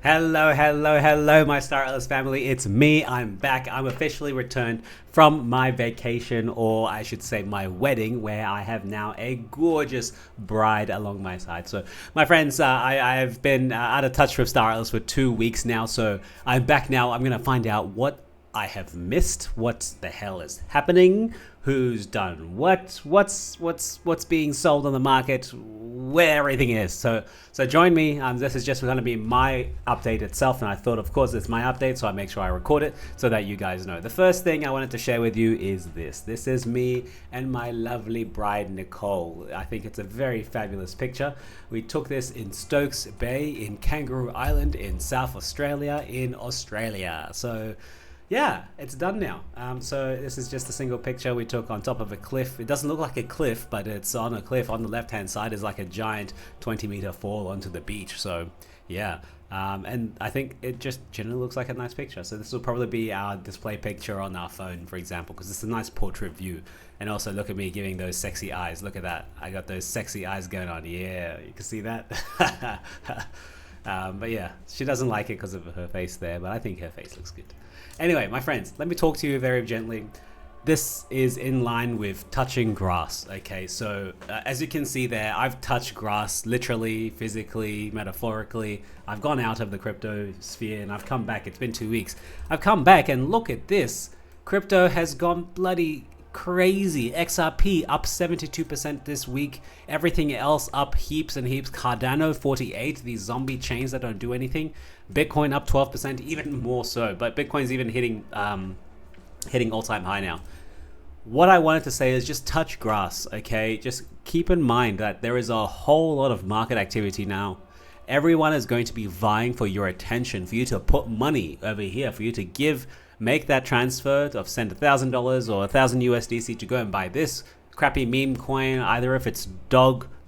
Hello, my Star Atlas family. It's me. I'm back. I'm officially returned from my vacation, or I should say my wedding, where I have now a gorgeous bride along my side. So, my friends, I've been out of touch with Star Atlas for 2 weeks now, so I'm back now. I'm going to find out what I have missed, what the hell is happening, who's done what's being sold on the market, where everything is. So join me. This is just going to be my update itself, and I thought, of course, it's my update, so I make sure I record it so that you guys know. The first thing I wanted to share with you is this. This is me and my lovely bride, Nicole. I think it's a very fabulous picture. We took this in Stokes Bay in Kangaroo Island in South Australia in Australia. So yeah, it's done now. So this is just a single picture we took on top of a cliff. It doesn't look like a cliff, but it's on a cliff. On the left-hand side is like a giant 20-meter fall onto the beach. So yeah, and I think it just generally looks like a nice picture. So this will probably be our display picture on our phone, for example, because it's a nice portrait view. And also look at me giving those sexy eyes. Look at that. I got those sexy eyes going on. Yeah, you can see that. But yeah, she doesn't like it because of her face there, but I think her face looks good. Anyway, my friends, let me talk to you very gently. This is in line with touching grass, okay? So as you can see there, I've touched grass literally, physically, metaphorically. I've gone out of the crypto sphere and I've come back. It's been 2 weeks. I've come back and look at this. Crypto has gone bloody crazy. XRP up 72% this week. Everything else up heaps and heaps. Cardano 48, these zombie chains that don't do anything. Bitcoin up 12%, even more so. But Bitcoin's even hitting all-time high now. What I wanted to say is just touch grass, okay? Just keep in mind that there is a whole lot of market activity now. Everyone is going to be vying for your attention, for you to put money over here, for you to make that transfer of send $1,000 or 1,000 USDC to go and buy this crappy meme coin, either if it's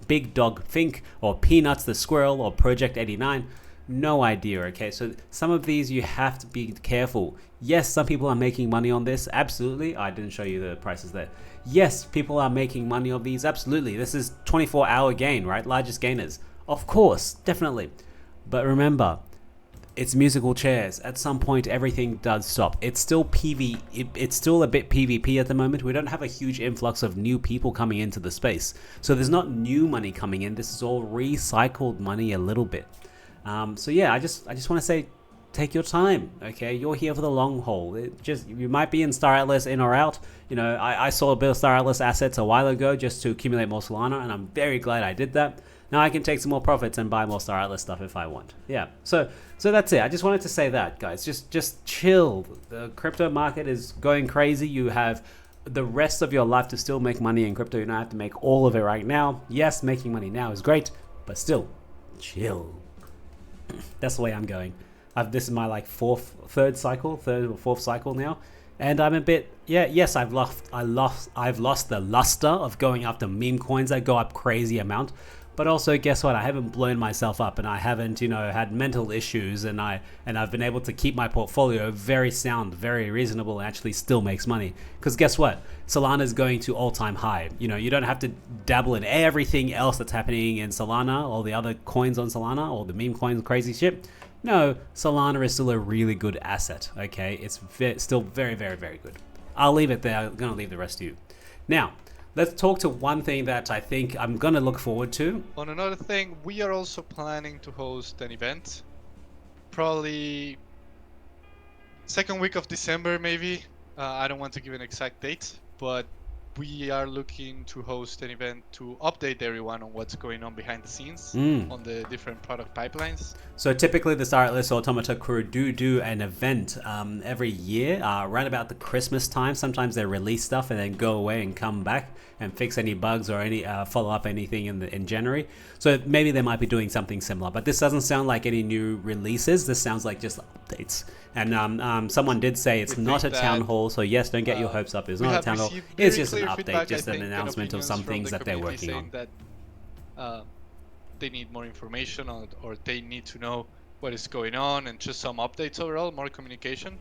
Big Dog Fink or Peanuts the Squirrel or Project 89. No idea, okay? So some of these you have to be careful. Yes, some people are making money on this. Absolutely. I didn't show you the prices there. Yes, people are making money on these. Absolutely. This is 24-hour gain, right? Largest gainers. Of course, definitely. But remember, it's musical chairs. At some point, everything does stop. It's still it's still a bit PvP at the moment. We don't have a huge influx of new people coming into the space. So there's not new money coming in. This is all recycled money a little bit. So yeah, I just want to say, take your time, okay? You're here for the long haul. You might be in Star Atlas in or out. You know, I saw a bit of Star Atlas assets a while ago just to accumulate more Solana, and I'm very glad I did that. Now I can take some more profits and buy more Star Atlas stuff if I want. Yeah, so that's it. I just wanted to say that, guys. Just chill. The crypto market is going crazy. You have the rest of your life to still make money in crypto. You don't have to make all of it right now. Yes, making money now is great, but still, chill. That's the way I'm going. This is my like third or fourth cycle now, and I'm a bit yes. I've lost the luster of going after meme coins that go up crazy amount, but also guess what? I haven't blown myself up, and I haven't had mental issues, and I've been able to keep my portfolio very sound, very reasonable, and actually still makes money. Because guess what? Solana is going to all-time high. You don't have to dabble in everything else that's happening in Solana or the other coins on Solana or the meme coins, crazy shit. No, Solana is still a really good asset, okay? It's still very, very, very good. I'll leave it there. I'm going to leave the rest to you. Now, let's talk to one thing that I think I'm going to look forward to. On another thing, we are also planning to host an event. Probably second week of December, maybe. I don't want to give an exact date, but we are looking to host an event to update everyone on what's going on behind the scenes on the different product pipelines. So typically the Star Atlas Automata crew do an event every year around about the Christmas time. Sometimes they release stuff and then go away and come back and fix any bugs or any follow up anything in January. So maybe they might be doing something similar, but this doesn't sound like any new releases. This sounds like just updates. And someone did say it's not a town hall, so yes, don't get your hopes up. It's not a town hall. It's just an update, just an announcement of some things that they're working on. That they need more information on, or they need to know what is going on, and just some updates overall, more communication.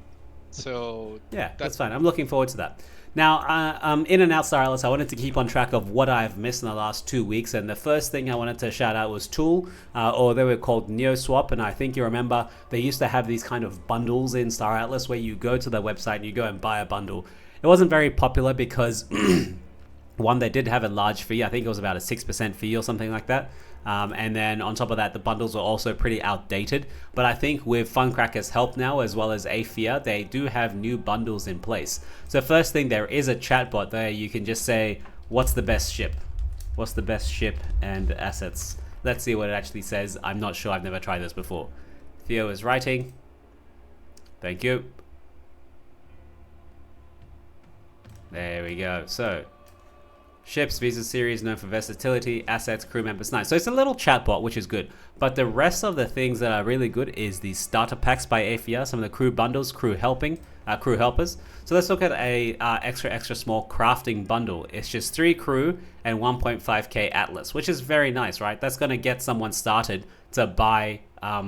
So yeah, that's fine. I'm looking forward to that. Now, in and out Star Atlas, I wanted to keep on track of what I've missed in the last 2 weeks, and the first thing I wanted to shout out was Tool, or they were called NeoSwap, and I think you remember they used to have these kind of bundles in Star Atlas where you go to their website and you go and buy a bundle. It wasn't very popular because one, they did have a large fee. I think it was about a 6% fee or something like that. And then on top of that, the bundles are also pretty outdated. But I think with Funcracker's help now, as well as Afia, they do have new bundles in place. So first thing, there is a chatbot there. You can just say, what's the best ship? What's the best ship and assets? Let's see what it actually says. I'm not sure. I've never tried this before. Theo is writing. Thank you. There we go. So ships, Visa series, known for versatility, assets, crew members, nice. So it's a little chatbot, which is good. But the rest of the things that are really good is the starter packs by AFIA, some of the crew bundles, crew helpers. So let's look at a extra small crafting bundle. It's just 3 crew and 1.5k Atlas, which is very nice, right? That's going to get someone started to buy, a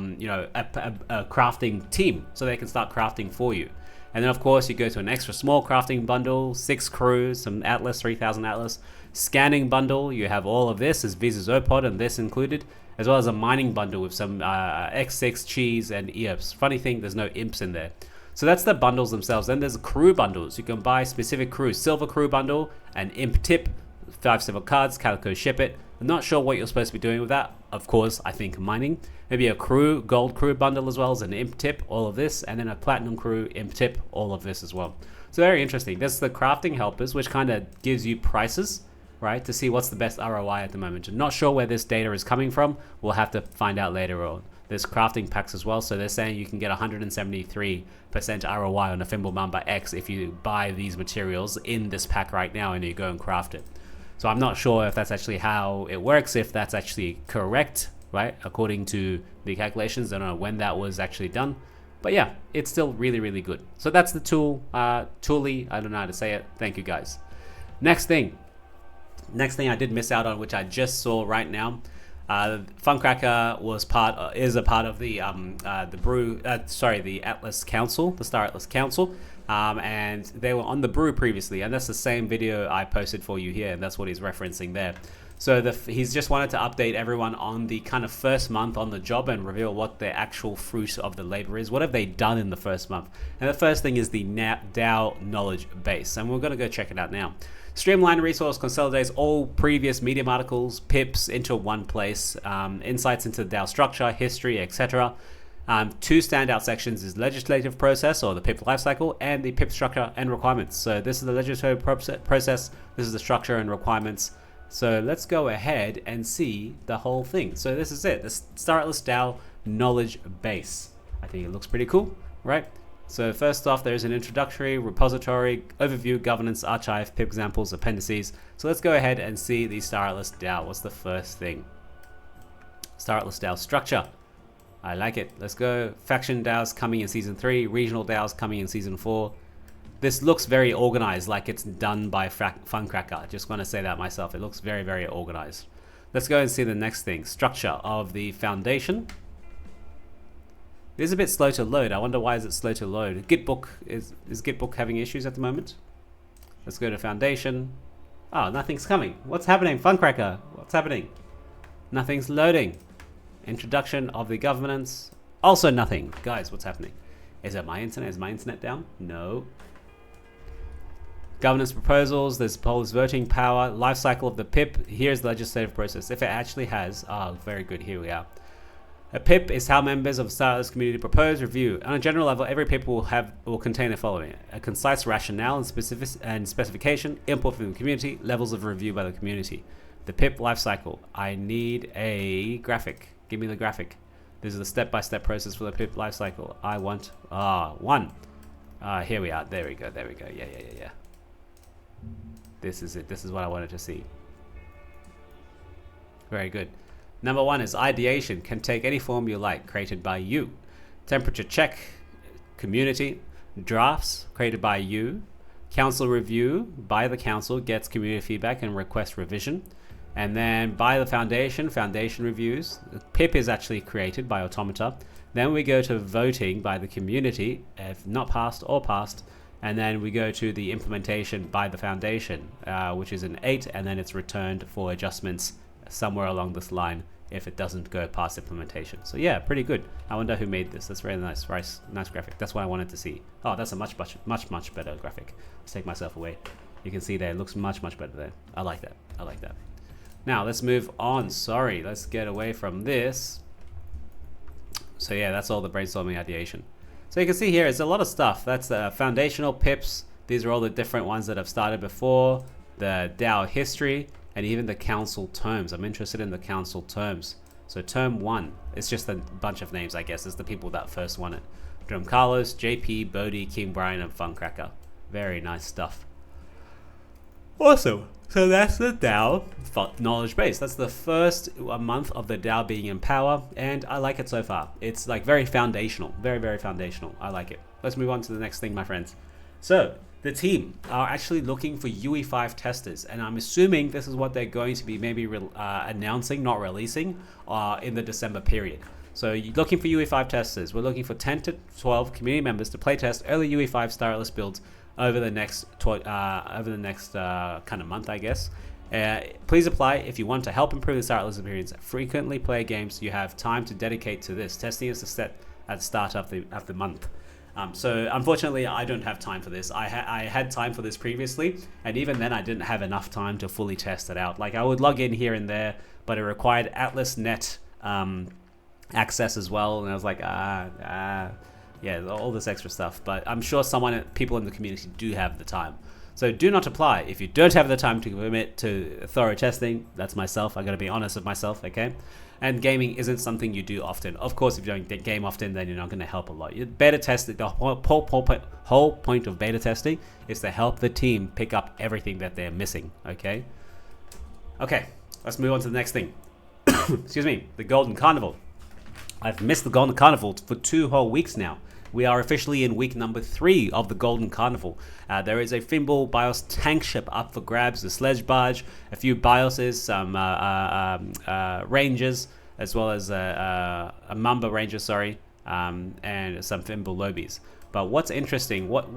crafting team, so they can start crafting for you. And then of course you go to an extra small crafting bundle, 6 crews, some Atlas, 3000 Atlas. Scanning bundle, you have all of this, is Visa's Opod and this included, as well as a mining bundle with some X6, cheese and EOPs. Funny thing, there's no imps in there. So that's the bundles themselves. Then there's crew bundles. You can buy specific crews, silver crew bundle, an imp tip, 5 silver cards, calico ship it. I'm not sure what you're supposed to be doing with that. Of course, I think mining. Maybe a crew, gold crew bundle as well as an imp tip, all of this, and then a platinum crew, imp tip, all of this as well. So very interesting. There's the crafting helpers, which kind of gives you prices, right, to see what's the best ROI at the moment. I'm not sure where this data is coming from. We'll have to find out later on. There's crafting packs as well. So they're saying you can get 173% ROI on a Thimble Mamba X if you buy these materials in this pack right now and you go and craft it. So I'm not sure if that's actually how it works, if that's actually correct, right, according to the calculations. I don't know when that was actually done. But yeah, it's still really, really good. So that's the tool, Toolie, I don't know how to say it. Thank you guys. Next thing I did miss out on, which I just saw right now. Funcracker is a part of the Atlas Council, the Star Atlas Council, and they were on the brew previously, and that's the same video I posted for you here, and that's what he's referencing there. So he's just wanted to update everyone on the kind of first month on the job and reveal what the actual fruit of the labor is. What have they done in the first month? And the first thing is the DAO knowledge base, and we're going to go check it out now. Streamline resource consolidates all previous Medium articles, pips into one place, insights into the DAO structure, history, etc. 2 standout sections is legislative process, or the pip lifecycle, and the pip structure and requirements. So this is the legislative process, this is the structure and requirements. So let's go ahead and see the whole thing. So this is it, the Star Atlas DAO knowledge base. I think it looks pretty cool, right? So first off, there's an introductory, repository, overview, governance, archive, pip examples, appendices. So let's go ahead and see the Star Atlas DAO. What's the first thing? Star Atlas DAO structure. I like it. Let's go. Faction DAOs coming in season 3, regional DAOs coming in season 4. This looks very organized, like it's done by Funcracker. Just want to say that myself. It looks very, very organized. Let's go and see the next thing. Structure of the foundation. It is a bit slow to load. I wonder why is it slow to load. Gitbook, is Gitbook having issues at the moment? Let's go to foundation. Oh, nothing's coming. What's happening? Funcracker, what's happening? Nothing's loading. Introduction of the governance. Also nothing. Guys, what's happening? Is it my internet? Is my internet down? No. Governance proposals, there's Polis voting power, life cycle of the PIP. Here's the legislative process. If it actually has, very good, here we are. A PIP is how members of the Star Atlas community propose, review. On a general level, every PIP will contain the following: a concise rationale and specification, input from the community, levels of review by the community. The PIP lifecycle. I need a graphic. Give me the graphic. This is the step-by-step process for the PIP lifecycle. I want one. Here we are. There we go. There we go. Yeah. This is it. This is what I wanted to see. Very good. Number 1 is ideation. Can take any form you like, created by you. Temperature check, community. Drafts, created by you. Council review, by the council, gets community feedback and requests revision. And then by the foundation, foundation reviews. The PIP is actually created by Automata. Then we go to voting by the community, if not passed or passed. And then we go to the implementation by the foundation, which is an 8, and then it's returned for adjustments somewhere along this line if it doesn't go past implementation. So yeah, pretty good. I wonder who made this. That's really nice, nice graphic. That's what I wanted to see. Oh, that's a much better graphic. Let's take myself away. You can see there, it looks much better there. I like that. I like that. Now let's move on. Sorry, let's get away from this. So yeah, that's all the brainstorming ideation. So you can see here, it's a lot of stuff. That's the foundational pips. These are all the different ones that I've started before. The DAO history, and even the council terms. I'm interested in the council terms. So term 1, it's just a bunch of names, I guess. It's the people that first won it. Drum Carlos, JP, Bodhi, King Brian, and Funcracker. Very nice stuff. Awesome. So that's the DAO knowledge base. That's the first month of the DAO being in power, and I like it so far. It's like very foundational, very foundational. I like it. Let's move on to the next thing, my friends. So the team are actually looking for UE5 testers, and I'm assuming this is what they're going to be maybe announcing, not releasing, in the December period. So you're looking for UE5 testers. We're looking for 10 to 12 community members to playtest early UE5 Star Atlas builds over the next kind of month, I guess. Please apply if you want to help improve the Star Atlas experience. Frequently play games. You have time to dedicate to this. Testing is set at the start of the month. So unfortunately, I don't have time for this. I had time for this previously, and even then, I didn't have enough time to fully test it out. Like I would log in here and there, but it required Atlas Net access as well, and I was like, yeah, all this extra stuff. But I'm sure people in the community do have the time. So do not apply if you don't have the time to commit to thorough testing. That's myself. I got to be honest with myself, okay? And gaming isn't something you do often. Of course, if you don't game often, then you're not going to help a lot. You beta testing. The whole point of beta testing is to help the team pick up everything that they're missing, okay? Okay, let's move on to the next thing. Excuse me, the Golden Carnival. I've missed the Golden Carnival for 2 whole weeks now. We are officially in week number 3 of the Golden Carnival. There is a Thimble BIOS tank ship up for grabs, the sledge barge, a few BIOSes, some rangers, as well as a Mamba ranger, and some Thimble lobies. But what's interesting, what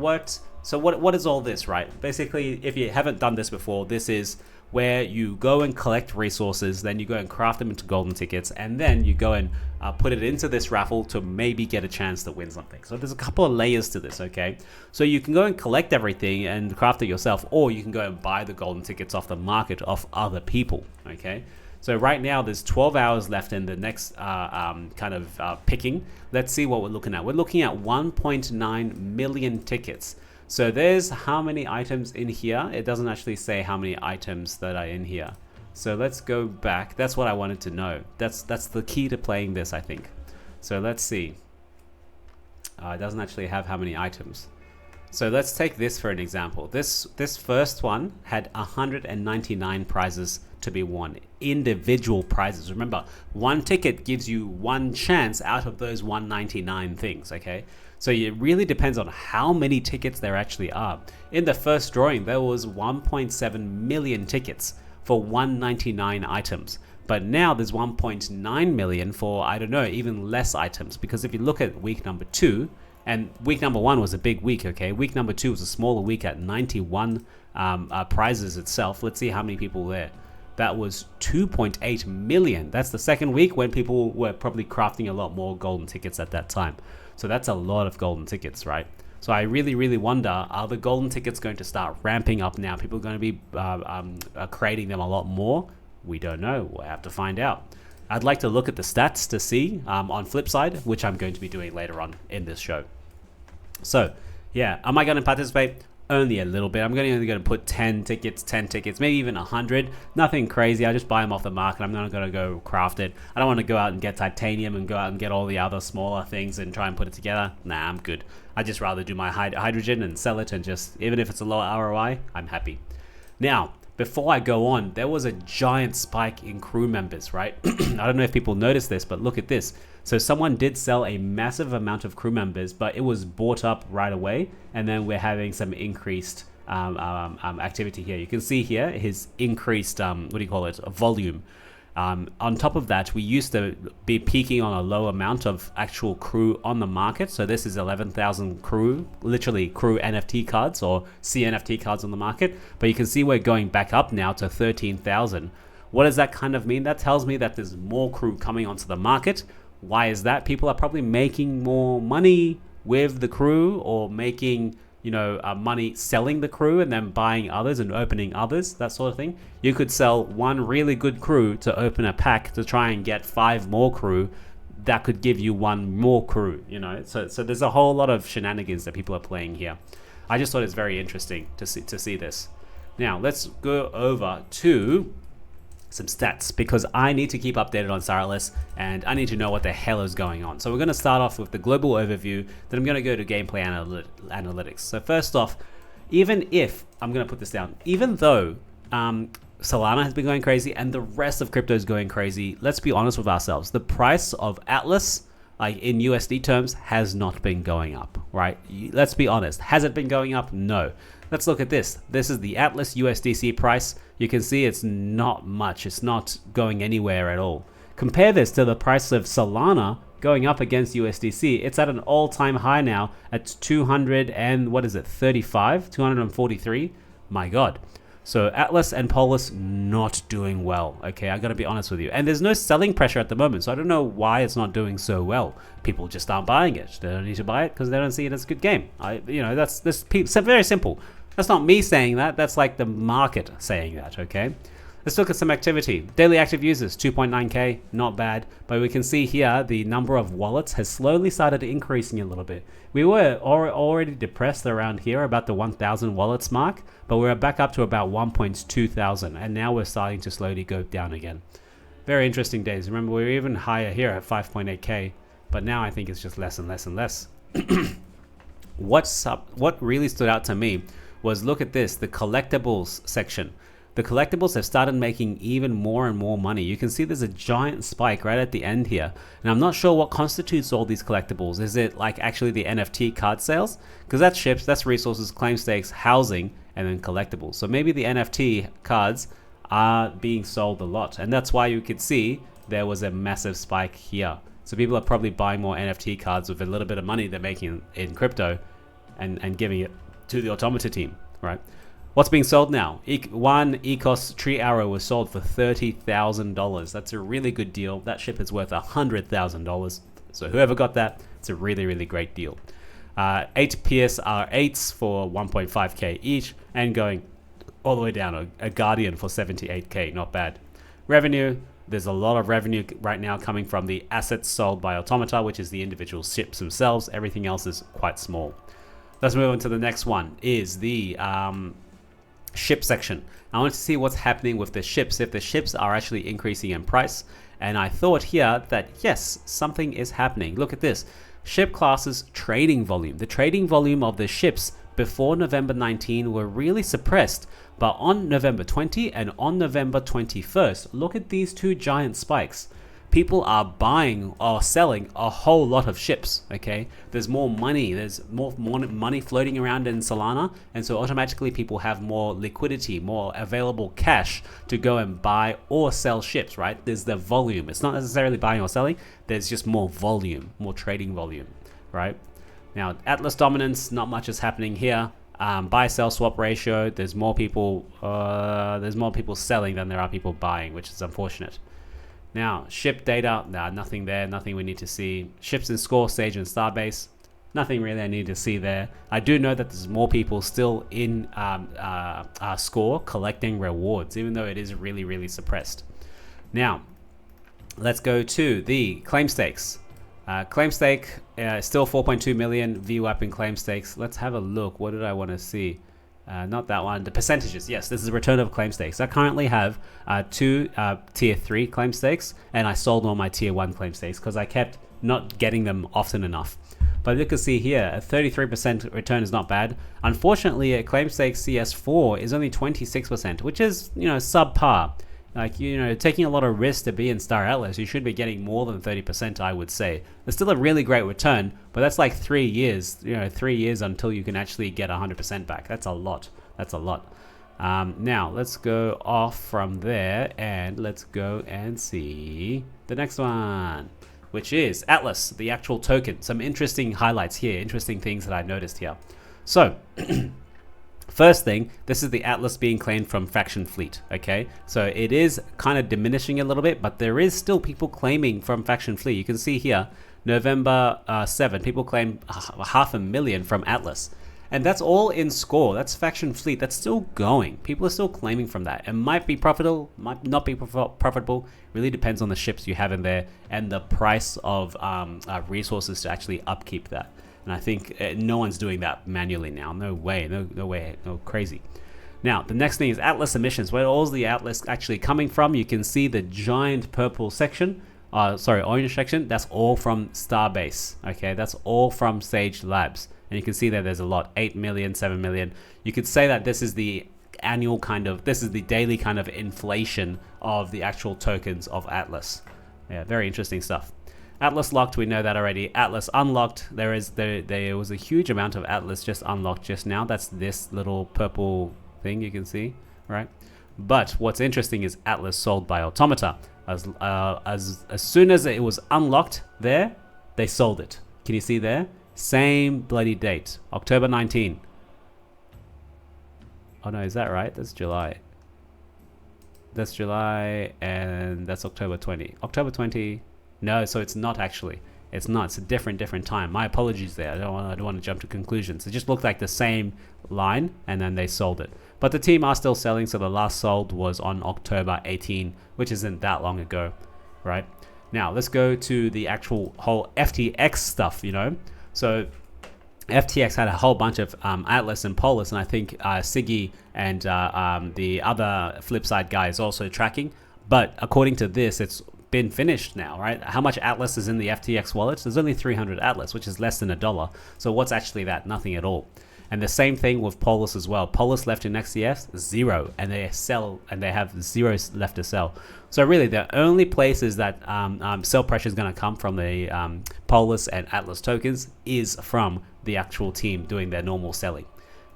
is all this, right? Basically, if you haven't done this before, this is where you go and collect resources, then you go and craft them into golden tickets, and then you go and put it into this raffle to maybe get a chance to win something. So there's a couple of layers to this, okay? So you can go and collect everything and craft it yourself, or you can go and buy the golden tickets off the market of other people, okay? So right now there's 12 hours left in the next picking. Let's see what we're looking at. We're looking at 1.9 million tickets. So there's how many items in here. It doesn't actually say how many items that are in here. So let's go back. That's what I wanted to know. That's the key to playing this, I think. So let's see. It doesn't actually have how many items. So let's take this for an example. This first one had 199 prizes to be won. Individual prizes. Remember, one ticket gives you one chance out of those 199 things, okay? So it really depends on how many tickets there actually are. In the first drawing, there was 1.7 million tickets for 199 items. But now there's 1.9 million for, I don't know, even less items. Because if you look at week number 2, and week number 1 was a big week, okay? Week number 2 was a smaller week at 91 prizes itself. Let's see how many people were there. That was 2.8 million. That's the second week when people were probably crafting a lot more golden tickets at that time. So that's a lot of golden tickets, right? So I really wonder, are the golden tickets going to start ramping up now? People are going to be creating them a lot more? We don't know. We'll have to find out. I'd like to look at the stats to see on Flipside, which I'm going to be doing later on in this show. So yeah, am I going to participate? Only a little bit. I'm only going to put 10 tickets, maybe even 100. Nothing crazy. I just buy them off the market. I'm not going to go craft it. I don't want to go out and get titanium and go out and get all the other smaller things and try and put it together. Nah, I'm good. I just rather do my hydrogen and sell it, and just, even if it's a low ROI, I'm happy. Now, before I go on, there was a giant spike in crew members, right? I don't know if people noticed this, but look at this. So someone did sell a massive amount of crew members, but it was bought up right away. And then we're having some increased activity here. You can see here his increased, volume. On top of that, we used to be peaking on a low amount of actual crew on the market. So this is 11,000 crew, literally crew NFT cards or CNFT cards on the market. But you can see we're going back up now to 13,000. What does that kind of mean? That tells me that there's more crew coming onto the market. Why is that? People are probably making more money with the crew, or making money selling the crew and then buying others and opening others, that sort of thing. You could sell one really good crew to open a pack to try and get 5 more crew that could give you 1 more crew, so there's a whole lot of shenanigans that people are playing here. I just thought it's very interesting to see this. Now let's go over to some stats, because I need to keep updated on Star Atlas and I need to know what the hell is going on. So we're going to start off with the global overview, then I'm going to go to gameplay analytics. So first off, even though Solana has been going crazy and the rest of crypto is going crazy, let's be honest with ourselves. The price of Atlas, like in USD terms, has not been going up, right? Let's be honest. Has it been going up? No. Let's look at this. This is the Atlas USDC price. You can see it's not much. It's not going anywhere at all. Compare this to the price of Solana going up against USDC. It's at an all-time high now at 243. My God. So Atlas and Polis not doing well. Okay, I gotta be honest with you. And there's no selling pressure at the moment, so I don't know why it's not doing so well. People just aren't buying it. They don't need to buy it because they don't see it as a good game. That's very simple. That's not me saying that. That's like the market saying that. Okay. Let's look at some activity. Daily active users, 2.9k, not bad. But we can see here the number of wallets has slowly started increasing a little bit. We were already depressed around here about the 1,000 wallets mark, but we're back up to about 1.2 thousand, and now we're starting to slowly go down again. Very interesting days. Remember, we were even higher here at 5.8k, but now I think it's just less and less and less. What really stood out to me was, look at this, the collectibles section. The collectibles have started making even more and more money. You can see there's a giant spike right at the end here. And I'm not sure what constitutes all these collectibles. Is it like actually the NFT card sales? Because that's ships, that's resources, claim stakes, housing, and then collectibles. So maybe the NFT cards are being sold a lot. And that's why you could see there was a massive spike here. So people are probably buying more NFT cards with a little bit of money they're making in crypto and giving it to the Automata team, right? What's being sold now? One Ecos Tree Arrow was sold for $30,000. That's a really good deal. That ship is worth $100,000. So whoever got that, it's a really, really great deal. 8 PSR 8s for 1.5k each, and going all the way down, a Guardian for 78k, not bad. Revenue, there's a lot of revenue right now coming from the assets sold by Automata, which is the individual ships themselves. Everything else is quite small. Let's move on to the next one, is the ship section. I want to see what's happening with the ships, if the ships are actually increasing in price. And I thought here that yes, something is happening. Look at this. Ship classes trading volume. The trading volume of the ships before November 19 were really suppressed, but on November 20 and on November 21st, look at these two giant spikes. People are buying or selling a whole lot of ships, okay? There's more money, there's more money floating around in Solana, and so automatically people have more liquidity, more available cash to go and buy or sell ships, right? There's the volume. It's not necessarily buying or selling, there's just more volume, more trading volume, right? Now, Atlas dominance, not much is happening here. Buy-sell swap ratio, there's more people selling than there are people buying, which is unfortunate. Now, ship data, nothing there, nothing we need to see. Ships in score, stage, and starbase, nothing really I need to see there. I do know that there's more people still in score collecting rewards, even though it is really, really suppressed. Now, let's go to the claim stakes. Claim stake, still 4.2 million VWAP in claim stakes. Let's have a look. What did I want to see? Not that one. The percentages. Yes, this is a return of claim stakes. I currently have 2 tier 3 claim stakes, and I sold all my tier 1 claim stakes because I kept not getting them often enough. But you can see here, a 33% return is not bad. Unfortunately, a claim stakes CS4 is only 26%, which is, subpar. Like, taking a lot of risk to be in Star Atlas, you should be getting more than 30%, I would say. It's still a really great return, but that's like 3 years, 3 years until you can actually get 100% back. That's a lot. That's a lot. Now let's go off from there and let's go and see the next one, which is Atlas, the actual token. Some interesting highlights here, interesting things that I noticed here. So first thing, this is the Atlas being claimed from Faction Fleet, okay? So it is kind of diminishing a little bit, but there is still people claiming from Faction Fleet. You can see here, November 7, people claim 500,000 from Atlas. And that's all in score. That's Faction Fleet. That's still going. People are still claiming from that. It might be profitable, might not be profitable. Really depends on the ships you have in there and the price of resources to actually upkeep that. And I think no one's doing that manually now. No way. No way. No crazy. Now, the next thing is Atlas emissions. Where all the Atlas actually coming from? You can see the giant purple section. Orange section. That's all from Starbase. Okay, that's all from Sage Labs. And you can see that there's a lot, 8 million, 7 million. You could say that this is the annual this is the daily kind of inflation of the actual tokens of Atlas. Yeah, very interesting stuff. Atlas locked, we know that already. Atlas unlocked, there was a huge amount of Atlas just unlocked just now. That's this little purple thing you can see, right? But what's interesting is Atlas sold by Automata. As soon as it was unlocked there, they sold it. Can you see there? Same bloody date, October 19. Oh no, is that right? That's July. That's July and that's October 20. October 20. No, so it's not actually. It's not. It's a different time. My apologies there. I don't want to jump to conclusions. It just looked like the same line and then they sold it. But the team are still selling, so the last sold was on October 18, which isn't that long ago, right? Now, let's go to the actual whole FTX stuff, you know? So FTX had a whole bunch of Atlas and Polis, and I think Siggy and the other Flipside guy is also tracking. But according to this, it's been finished now, right? How much Atlas is in the FTX wallet? There's only 300 Atlas, which is less than $1. So what's actually that? Nothing at all. And the same thing with Polis as well. Polis left in XCS, 0, and they sell, and they have 0 left to sell. So really, the only places that sell pressure is going to come from the Polis and Atlas tokens is from the actual team doing their normal selling.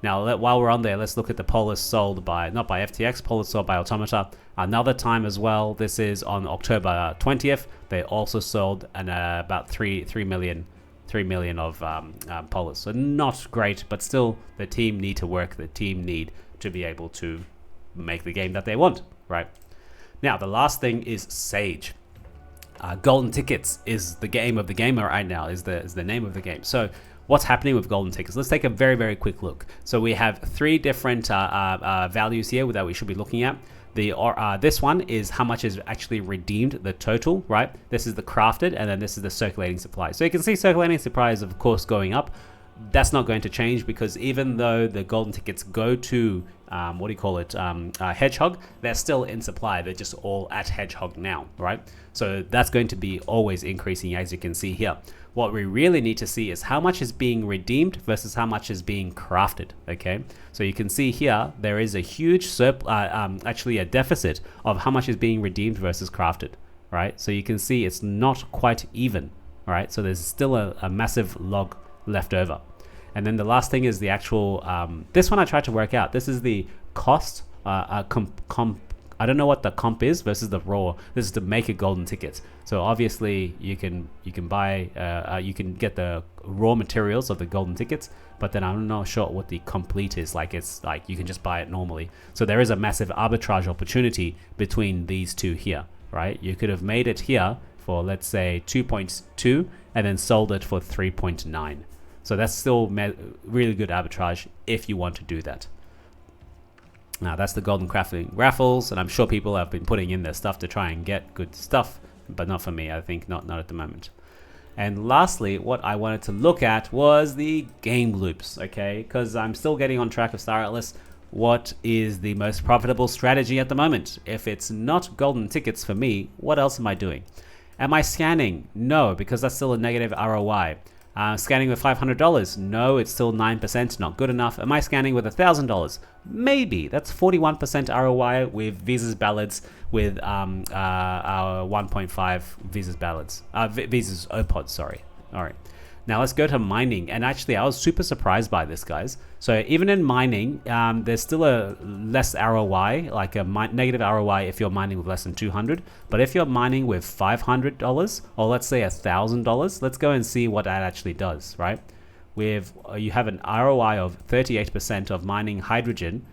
Now, while we're on there, let's look at the Polis sold by, not by FTX, Polis sold by Automata. Another time as well, this is on October 20th. They also sold about 3 million of Polis. So not great, but still the team need to work. The team need to be able to make the game that they want, right? Now, the last thing is Sage. Golden Tickets is the game of the gamer right now, is the name of the game. So what's happening with Golden Tickets? Let's take a very, very quick look. So we have 3 different values here that we should be looking at. This one is how much is actually redeemed, the total, right? This is the crafted, and then this is the circulating supply. So you can see circulating supply is, of course, going up. That's not going to change because even though the golden tickets go to, Hedgehog, they're still in supply. They're just all at Hedgehog now, right? So that's going to be always increasing, as you can see here. What we really need to see is how much is being redeemed versus how much is being crafted, okay? So you can see here, there is a huge actually a deficit of how much is being redeemed versus crafted, right? So you can see it's not quite even, right? So there's still a massive log left over. And then the last thing is the actual, this one I tried to work out. This is the cost, I don't know what the comp is versus the raw. This is to make a golden ticket. So obviously you can buy, you can get the raw materials of the golden tickets, but then I'm not sure what the complete is. Like it's like you can just buy it normally. So there is a massive arbitrage opportunity between these two here, right? You could have made it here for, let's say 2.2 and then sold it for 3.9. So that's still really good arbitrage if you want to do that. Now that's the golden crafting raffles, and I'm sure people have been putting in their stuff to try and get good stuff, but not for me. I think not at the moment. And lastly, what I wanted to look at was the game loops, okay? Because I'm still getting on track of Star Atlas. What is the most profitable strategy at the moment? If it's not golden tickets for me, what else am I doing? Am I scanning? No, because that's still a negative ROI. Scanning with $500? No, it's still 9%, not good enough. Am I scanning with $1,000? Maybe. That's 41% ROI with Visa's ballads, with our 1.5 Visa's ballads. Visa's OPOD, sorry. All right. Now let's go to mining. And actually, I was super surprised by this, guys. So even in mining, there's still a less ROI, like a negative ROI if you're mining with less than 200. But if you're mining with $500, or let's say $1,000, let's go and see what that actually does, right? You have an ROI of 38% of mining hydrogen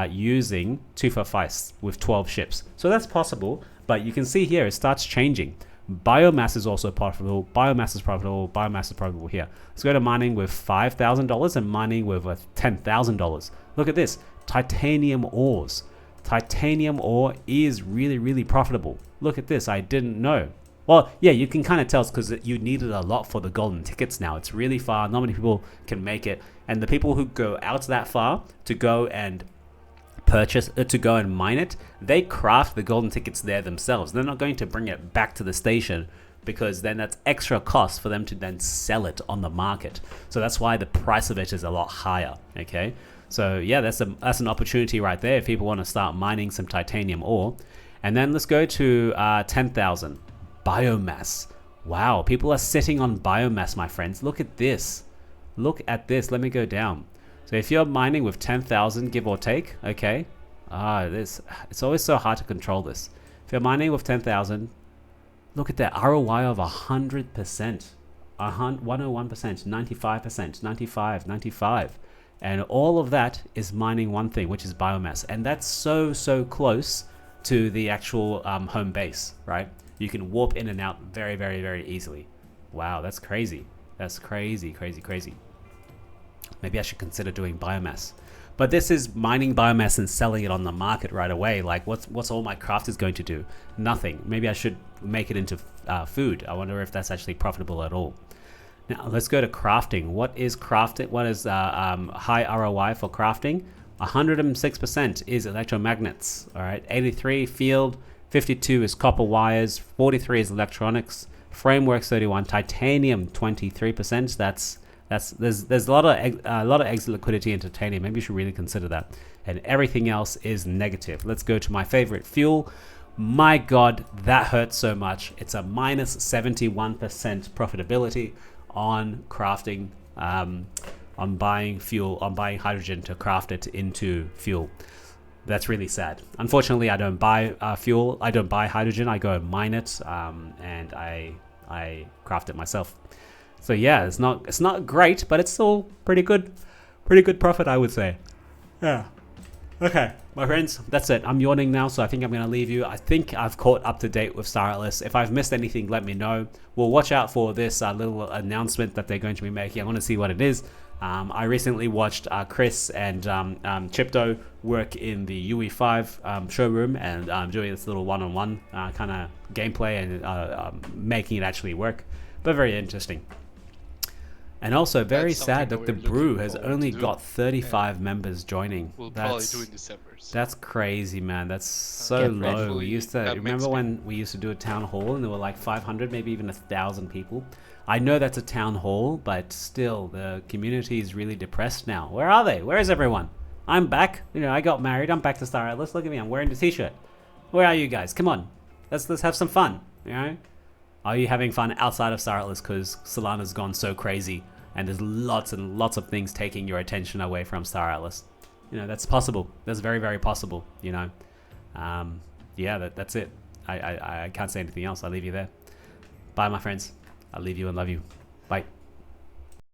using 2 for 5 with 12 ships. So that's possible, but you can see here it starts changing. Biomass is also profitable. Biomass is profitable. Biomass is profitable here. Let's go to mining with $5,000 and mining with $10,000. Look at this. Titanium ores. Titanium ore is really, really profitable. Look at this. I didn't know. Well, yeah, you can kind of tell because you needed a lot for the golden tickets now. It's really far. Not many people can make it. And the people who go out that far to go and to go and mine it, they craft the golden tickets there themselves. They're not going to bring it back to the station because then that's extra cost for them to then sell it on the market. So that's why the price of it is a lot higher. Okay, so yeah, that's an opportunity right there if people want to start mining some titanium ore. And then let's go to 10,000 biomass. Wow, people are sitting on biomass, my friends. Look at this. Look at this. Let me go down. So if you're mining with 10,000, give or take, okay. It's always so hard to control this. If you're mining with 10,000, look at that ROI of 100%, 101%, 95%, 95, 95. And all of that is mining one thing, which is biomass. And that's so close to the actual home base, right? You can warp in and out very, very, very easily. Wow, that's crazy. That's crazy, crazy, crazy. Maybe I should consider doing biomass. But this is mining biomass and selling it on the market right away. Like what's all my crafters going to do? Nothing. Maybe I should make it into food. I wonder if that's actually profitable at all. Now let's go to crafting. What is crafting? What is high ROI for crafting? 106% is electromagnets. All right, 83 field, 52 is copper wires, 43 is electronics, frameworks 31, titanium 23%. There's a lot of exit liquidity in titanium. Maybe you should really consider that. And everything else is negative. Let's go to my favorite fuel. My God, that hurts so much. It's a minus 71% profitability on crafting, on buying fuel, on buying hydrogen to craft it into fuel. That's really sad. Unfortunately, I don't buy fuel. I don't buy hydrogen. I go and mine it, and I craft it myself. So yeah, it's not great, but it's still pretty good profit, I would say. Yeah. Okay, my friends, that's it. I'm yawning now, so I think I'm going to leave you. I think I've caught up to date with Star Atlas. If I've missed anything, let me know. We'll watch out for this little announcement that they're going to be making. I want to see what it is. I recently watched Chris and Chipto work in the UE5 showroom and doing this little one-on-one kind of gameplay and making it actually work. But very interesting. And also very sad that the brew has only got 35 members joining. We'll probably do in December. So. That's crazy, man. That's so low. We used to remember when we used to do a town hall and there were like 500, maybe even 1,000 people. I know that's a town hall, but still the community is really depressed now. Where are they? Where is everyone? I'm back. You know, I got married. I'm back to Star Atlas. Look at me. I'm wearing the t-shirt. Where are you guys? Come on. Let's have some fun. You know? Are you having fun outside of Star Atlas because Solana's gone so crazy and there's lots and lots of things taking your attention away from Star Atlas? You know, that's possible. That's very, very possible, you know. Yeah, that's it. I can't say anything else. I'll leave you there. Bye, my friends. I leave you and love you. Bye.